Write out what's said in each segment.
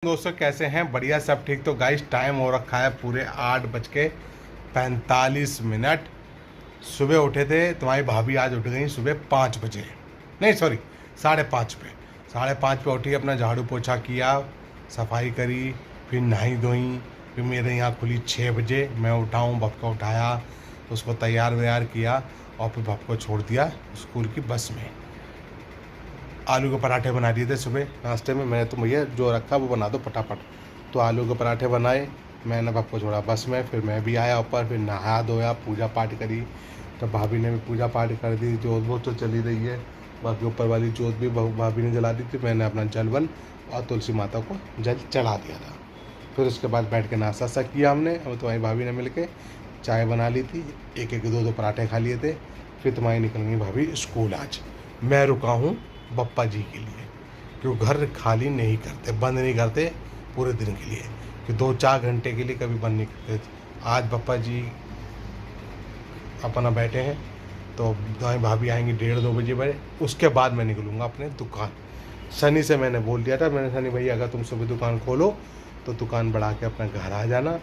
दोस्तों कैसे हैं? बढ़िया, सब ठीक। तो गाइस टाइम हो रखा है पूरे 8:45। सुबह उठे थे, तुम्हारी भाभी आज उठ गई सुबह 5 बजे, नहीं सॉरी 5:30 पे। 5:30 पे उठी, अपना झाड़ू पोछा किया, सफाई करी, फिर नहाई धोई। फिर मेरे यहाँ खुली 6 बजे। मैं उठाऊँ, बप को उठाया, उसको तैयार व्यार किया और फिर बप को छोड़ दिया स्कूल की बस में। आलू के पराठे बना दिए थे सुबह नाश्ते में। मैंने तो भैया जो रखा वो बना दो फटाफट। तो आलू के पराठे बनाए, मैंने आपको छोड़ा बस में। फिर मैं भी आया ऊपर, फिर नहाया धोया, पूजा पाठ करी। तो भाभी ने भी पूजा पाठ कर दी। जोत वोत तो चली रही है, बाकी ऊपर वाली जोत भी भाभी ने जला दी थी। मैंने अपना जल वन और तुलसी माता को जल चढ़ा दिया था। फिर उसके बाद बैठ के नाश्ता सा किया हमने। और तुम्हारी भाभी ने मिल के चाय बना ली थी, एक एक दो पराठे खा लिए थे। फिर तुम्हारी निकल गई भाभी स्कूल। आज मैं रुका हूँ बप्पा जी के लिए, क्योंकि घर खाली नहीं करते, बंद नहीं करते पूरे दिन के लिए, कि 2-4 घंटे के लिए कभी बंद नहीं करते। आज बप्पा जी अपना बैठे हैं, तो दाएँ भाभी आएंगी 1:30-2 बजे। उसके बाद मैं निकलूँगा अपने दुकान। सनी से मैंने बोल दिया था, मैंने सनी भैया अगर तुम सुबह दुकान खोलो तो दुकान बढ़ा के अपना घर आ जाना।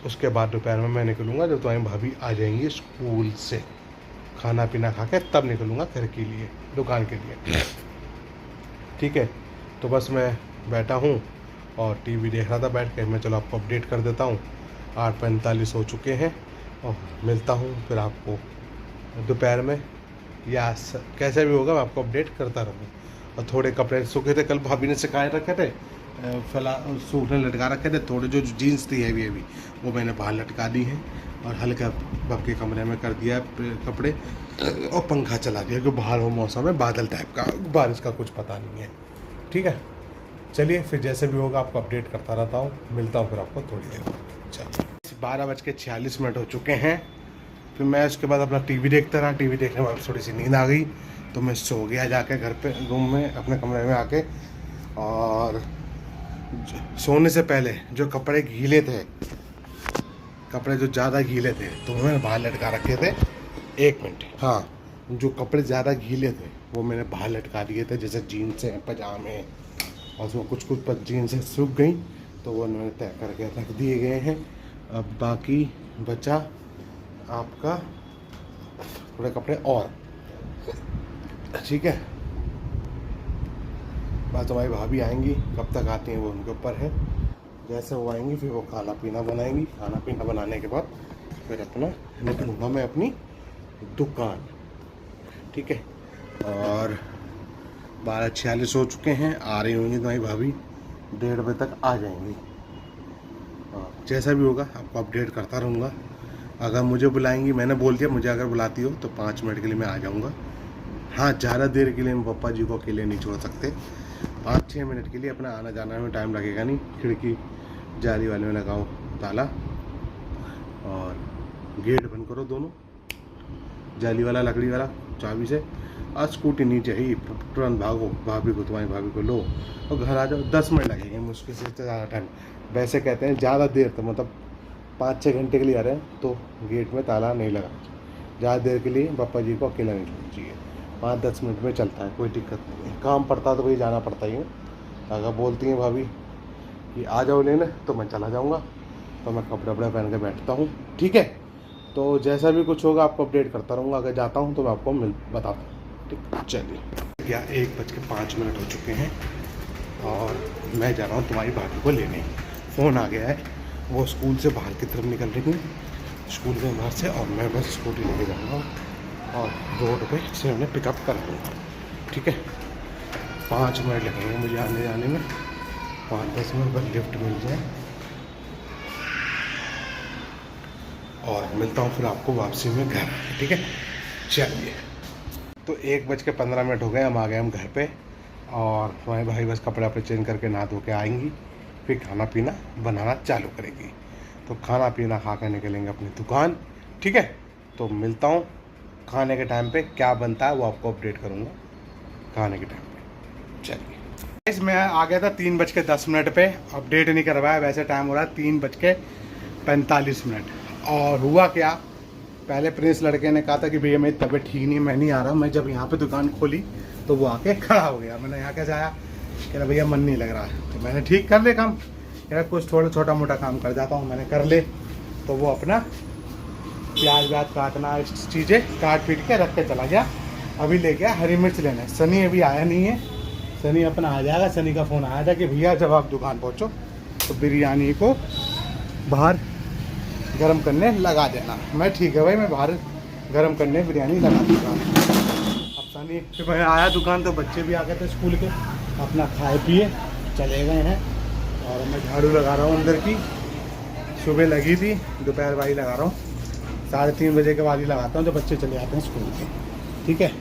उसके बाद दोपहर में मैं निकलूँगा जब तुम्हारी भाभी आ जाएंगी स्कूल से। खाना पीना खा के तब निकलूँगा घर के लिए, दुकान के लिए। ठीक है, तो बस मैं बैठा हूँ और टीवी देख रहा था बैठ के। मैं चलो आपको अपडेट कर देता हूँ। 8:45 हो चुके हैं और मिलता हूँ फिर आपको दोपहर में, या कैसे भी होगा मैं आपको अपडेट करता रहूँ। और थोड़े कपड़े सूखे थे, कल भाभी ने सुखाए रखे थे, सूखने लटका रखे थे। थोड़े जो जीन्स थी हैवी वो मैंने बाहर लटका दी हैं और हल्का बब के कमरे में कर दिया कपड़े और पंखा चला दिया, क्योंकि बाहर वो मौसम है बादल टाइप का, बारिश का कुछ पता नहीं है। ठीक है, चलिए फिर जैसे भी होगा आपको अपडेट करता रहता हूँ। मिलता हूँ फिर आपको थोड़ी देर में। चलिए 12:46 हो चुके हैं। फिर मैं उसके बाद अपना टीवी देखता रहा। टीवी देखने में थोड़ी सी नींद आ गई तो मैं सो गया जाके घर पे रूम में अपने कमरे में आके। और सोने से पहले जो कपड़े गीले थे, कपड़े जो ज़्यादा गीले थे तो मैंने बाहर लटका रखे थे। 1 मिनट, हाँ, जो कपड़े ज़्यादा गीले थे वो मैंने बाहर लटका दिए थे, जैसे जीन्स हैं, पजामे, और उसमें कुछ जीन्स सूख गई तो वो मैंने तय करके रख दिए गए हैं। अब बाकी बचा आपका थोड़े कपड़े और। ठीक है, बस तुम्हारी भाभी आएंगी, कब तक आती हैं वो उनके ऊपर है। जैसे वो आएंगी फिर वो खाना पीना बनाएंगी। खाना पीना बनाने के बाद फिर अपना निकलूँगा मैं अपनी दुकान। ठीक है, और 12:46 हो चुके हैं। आ रही होंगी तुम्हारी भाभी, 1:30 बजे तक आ जाएंगी। और जैसा भी होगा आपको अपडेट करता रहूँगा। अगर मुझे बुलाएंगी, मैंने बोल दिया मुझे अगर बुलाती हो तो 5 मिनट के लिए मैं आ जाऊँगा। हाँ, ज़्यादा देर के लिए हम पप्पा जी को अकेले नहीं छोड़ सकते। 5-6 मिनट के लिए अपना आना जाना में टाइम लगेगा नहीं। खिड़की जाली वाले में लगाओ ताला और गेट बंद करो दोनों, जाली वाला लकड़ी वाला चाबी से। आज स्कूटी नीचे ही, तुरंत भागो, भाभी को, तुम्हारी भाभी को लो और घर आ जाओ। 10 मिनट लगेंगे मुश्किल से, ज़्यादा टाइम। वैसे कहते हैं ज़्यादा देर तो मतलब 5-6 घंटे के लिए आ रहे हैं तो गेट में ताला नहीं लगाना चाहिए। ज़्यादा देर के लिए पापा जी को अकेला नहीं छोड़ना चाहिए। 5-10 मिनट में चलता है, कोई दिक्कत नहीं है। काम पड़ता तो भाई जाना पड़ता ही है। अगर बोलती हैं भाभी कि आ जाओ लेने तो मैं चला जाऊँगा, तो मैं कपड़े वपड़े पहन के बैठता हूँ। ठीक है, तो जैसा भी कुछ होगा आपको अपडेट करता रहूँगा। अगर जाता हूँ तो मैं आपको बताता हूँ। ठीक, चलिए। या 1:05 हो चुके हैं और मैं जा रहा हूँ तुम्हारी भाभी को लेने। फ़ोन आ गया है, वो स्कूल से बाहर की तरफ निकल रही है, स्कूल के बाहर से, और मैं बस स्कूटी लेके जाऊँगा और रोड पे से उन्हें पिकअप कर लूँगा। ठीक है, 5 मिनट लगेंगे मुझे आने जाने में। 5-10 मिनट बस लिफ्ट मिल जाए और मिलता हूँ फिर आपको वापसी में घर। ठीक है, चलिए। तो 1:15 हो गए, हम आ गए हम घर पे। और तुम्हारे भाई बस कपड़े वपड़े चेंज करके नहा धो के आएंगी, फिर खाना पीना बनाना चालू करेगी। तो खाना पीना खा कर निकलेंगे अपनी दुकान। ठीक है, तो मिलता हूँ खाने के टाइम पे, क्या बनता है वो आपको अपडेट करूँगा खाने के टाइम पे। चलिए, मैं आ गया था 3:10 पे। अपडेट नहीं करवाया, वैसे टाइम हो रहा है 3:45। और हुआ क्या, पहले प्रिंस लड़के ने कहा था कि भैया मेरी तबीयत ठीक नहीं है, मैं नहीं आ रहा। मैं जब यहाँ पे दुकान खोली तो वो आके खड़ा हो गया। मैंने यहाँ कैसे आया, कह रहा भैया मन नहीं लग रहा है। तो मैंने ठीक कर ले काम, कह रहा कुछ थोड़ा छोटा मोटा काम कर जाता हूँ। मैंने कर ले, तो वो अपना प्याज व्याज काटना चीज़ें काट पीट के रख के चला गया। अभी ले गया हरी मिर्च लेने। सनी अभी आया नहीं है, सनी अपना आ जाएगा। सनी का फ़ोन आया था कि भैया जब आप दुकान पहुँचो तो बिरयानी को बाहर गरम करने लगा देना। मैं ठीक है भाई, मैं बाहर गरम करने बिरयानी लगा दूँगा। अब सनी फिर मैं आया दुकान तो बच्चे भी आ गए थे स्कूल के, अपना खाए पिए चले गए हैं। और मैं झाड़ू लगा रहा हूँ अंदर की, सुबह लगी थी, दोपहर वाली लगा रहा हूँ। 3:30 बजे के बाद ही लगाता हूँ जब बच्चे चले जाते हैं स्कूल के। ठीक है,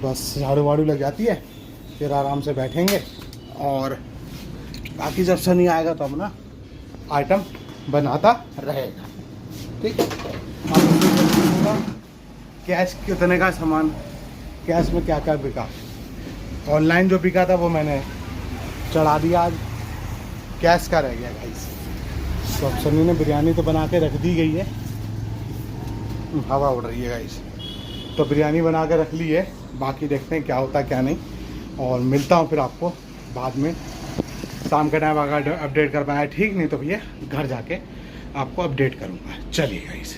बस झाड़ू वाड़ू लग जाती है, फिर आराम से बैठेंगे। और बाकी जब सनी आएगा तो अपना आइटम बनाता रहेगा। ठीक है, कैश कितने का सामान, कैश में क्या क्या बिका। ऑनलाइन जो बिका था वो मैंने चढ़ा दिया, आज कैश का रह गया गाइस। तो अब सनी ने बिरयानी तो बना के रख दी गई है, हवा उड़ रही है गाइस। तो बिरयानी बना के रख ली है, बाकी देखते हैं क्या होता है क्या नहीं। और मिलता हूँ फिर आपको बाद में, शाम के टाइम अगर अपडेट कर पाया ठीक, नहीं तो भैया घर जाके आपको अपडेट करूँगा। चलिए गाइस,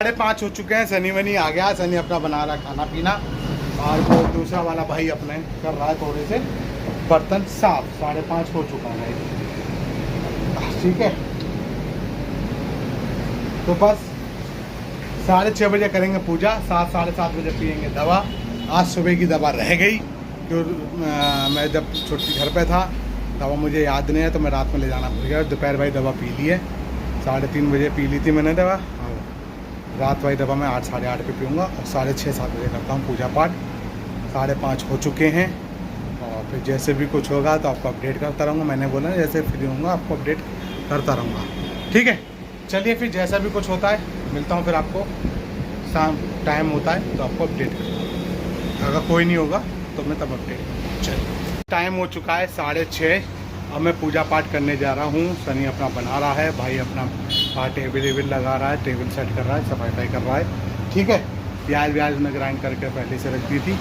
5:30 हो चुके हैं, सनी वनी आ गया। सनी अपना बना रहा खाना पीना, और वो दूसरा वाला भाई अपने कर रहा है थोड़े से बर्तन साफ। 5:30 हो चुका है। ठीक है, तो बस 6:30 बजे करेंगे पूजा, 7 साढ़े 7 बजे पियेंगे दवा। आज सुबह की दवा रह गई, क्यों मैं जब छुट्टी घर पे था दवा मुझे याद नहीं है, तो मैं रात में ले जाना भूल गया। दोपहर भाई दवा पी ली है, 3:30 बजे पी ली थी मैंने दवा। और रात वाली दवा मैं 8 साढ़े 8 पे पीऊँगा। और 6:30 7 बजे करता हूँ पूजा पाठ। 5:30 हो चुके हैं, और फिर जैसे भी कुछ होगा तो आपको अपडेट करता रहूँगा। मैंने बोला ना, जैसे फ्री होऊंगा आपको अपडेट करता रहूँगा। ठीक है, चलिए फिर जैसा भी कुछ होता है मिलता हूँ फिर आपको। शाम टाइम होता है तो आपको अपडेट करूँगा, अगर कोई नहीं होगा तो मैं तब अपडेट। चलिए, टाइम हो चुका है 6:30। अब मैं पूजा पाठ करने जा रहा हूँ। सनी अपना बना रहा है, भाई अपना टेबल वेबल लगा रहा है, टेबल सेट कर रहा है, सफाई वफाई कर रहा है। ठीक है, प्याज व्याज में ग्राइंड करके पहले से रख दी थी।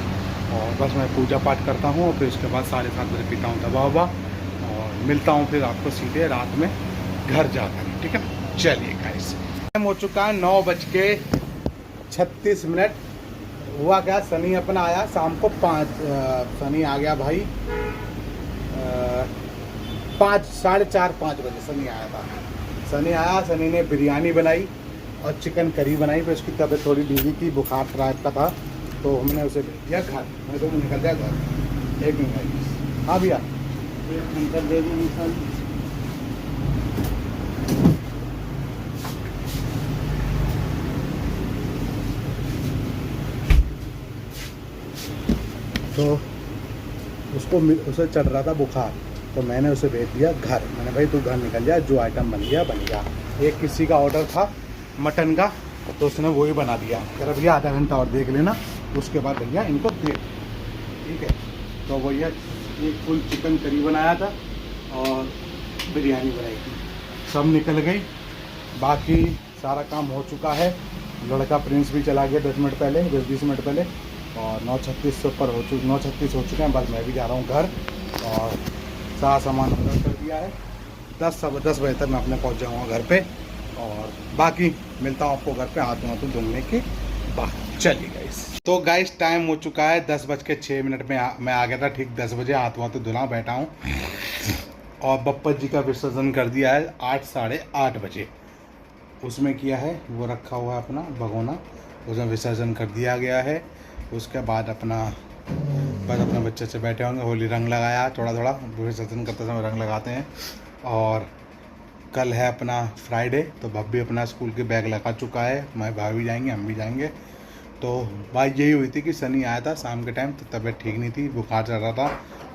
और बस मैं पूजा पाठ करता हूँ, और फिर उसके बाद 7:30 बजे पीता हूँ दवा ववा। और मिलता हूँ फिर आपको सीधे रात में घर जाकर। ठीक है, चलिए गाइस, टाइम हो चुका है 9:36। हुआ क्या, सनी अपना आया शाम को 5, सनी आ गया भाई 5 साढ़े 4 5 बजे सनी आया था। सनी आया, सनी ने बिरयानी बनाई और चिकन करी बनाई। फिर उसकी तबीयत थोड़ी ढीली थी, बुखार टाइप का था, तो हमने उसे भेज दिया घर। मैं तो निकल गया घर। 1 मिनट। हाँ भैया, दे दी। तो उसे चढ़ रहा था बुखार, तो मैंने उसे भेज दिया घर। मैंने भाई तू घर निकल जा, जो आइटम बन गया बन गया। एक किसी का ऑर्डर था मटन का, तो उसने वही बना दिया। कह रहा भैया आधा घंटा और देख लेना, उसके बाद भैया इनको दे। ठीक है, तो भैया एक फुल चिकन करी बनाया था और बिरयानी बनाई थी, सब निकल गई। बाकी सारा काम हो चुका है। लड़का प्रिंस भी चला गया 10 मिनट पहले, 10-20 मिनट पहले। और 9:36 से ऊपर 9:36 हो चुके हैं। बस मैं भी जा रहा हूँ घर, और सारा सामान ऑर्डर कर दिया है। 10 बजे तक मैं अपने पहुँच जाऊँगा घर पे। और बाकी मिलता हूँ आपको घर पे हाथ धुलने के बाद। चलिए गाइस, तो गाइस टाइम हो चुका है 10:06 में मैं आ गया था ठीक 10 बजे। हाथ धुला बैठा हूँ, और बप्पा जी का विसर्जन कर दिया है 8 साढ़े 8 बजे। उसमें किया है, वो रखा हुआ है अपना भगोना, उसमें विसर्जन कर दिया गया है। उसके बाद बस अपने बच्चे से बैठे होंगे। होली रंग लगाया, थोड़ा विसर्जन करते समय रंग लगाते हैं। और कल है अपना फ्राइडे, तो भव्य अपना स्कूल के बैग लगा चुका है। मैं भाभी जाएंगे, हम भी जाएंगे। तो बात यही हुई थी कि सनी आया था शाम के टाइम, तो तबीयत ठीक नहीं थी, बुखार चल रहा था,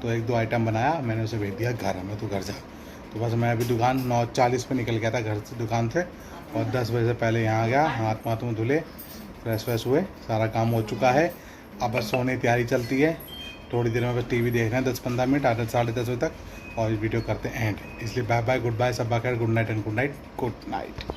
तो 1-2 आइटम बनाया, मैंने उसे भेज दिया घर। हमें तो घर जा। तो बस मैं अभी दुकान 9:40 पे निकल गया था घर से, दुकान से। और 10 बजे से पहले यहाँ आ गया, हाथ मुँह धुले, फ्रेश हुए, सारा काम हो चुका है। अब बस सोने की तैयारी चलती है। थोड़ी देर में बस टीवी देखना है 10-15 मिनट, 10:30 बजे तक, और वीडियो करते हैं एंड। इसलिए बाय बाय, गुड बाय, सब खैर, good night and good night.